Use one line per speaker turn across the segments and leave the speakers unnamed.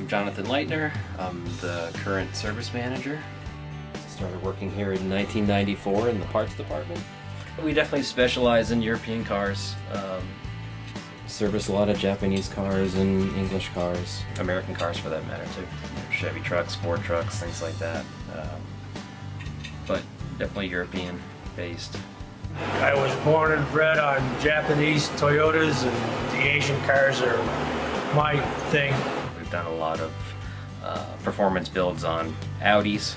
Jonathan Leitner. I'm the current service manager. Started working here in 1994 in the parts department. We definitely specialize in European cars. Service a lot of Japanese cars and English cars. American cars for that matter too. Chevy trucks, Ford trucks, things like that. But definitely European based.
I was born and bred on Japanese Toyotas, and the Asian cars are my thing.
We've done a lot of performance builds on Audis.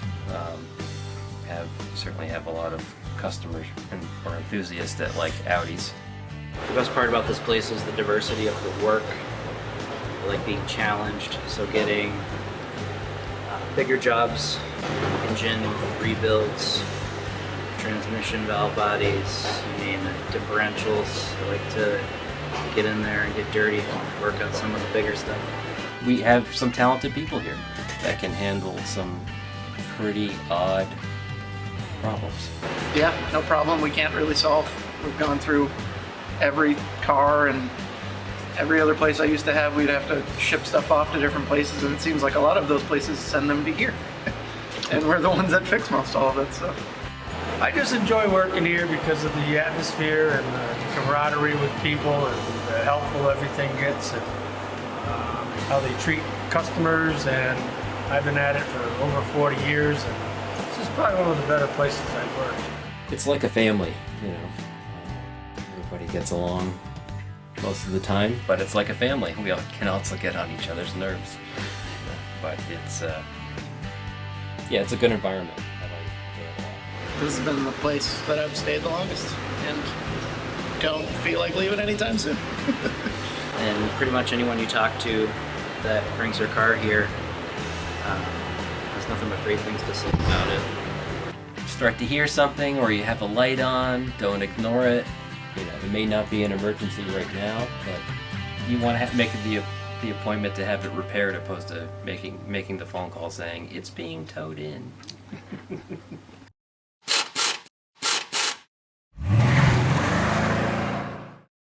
Certainly have a lot of customers or enthusiasts that like Audis.
The best part about this place is the diversity of the work. I like being challenged, so getting bigger jobs, engine rebuilds, transmission valve bodies, you name it, differentials. I like to get in there and get dirty, work on some of the bigger stuff.
We have some talented people here that can handle some pretty odd problems.
Yeah, no problem we can't really solve. We've gone through every car and every other place I used to have. We'd have to ship stuff off to different places, and it seems like a lot of those places send them to here. And we're the ones that fix most all of that stuff.
I just enjoy working here because of the atmosphere and the camaraderie with people and the helpful everything gets, and how they treat customers. And I've been at it for over 40 years, and this is probably one of the better places I've worked.
It's like a family, you know. Everybody gets along most of the time, but it's like a family. We all can also get on each other's nerves. But it's it's a good environment. I like it a lot.
This has been the place that I've stayed the longest, and don't feel like leaving anytime soon.
And pretty much anyone you talk to that brings their car here has nothing but great things to say about it.
Start to hear something or you have a light on, don't ignore it. You know, it may not be an emergency right now, but you want to make the appointment to have it repaired opposed to making the phone call saying it's being towed in.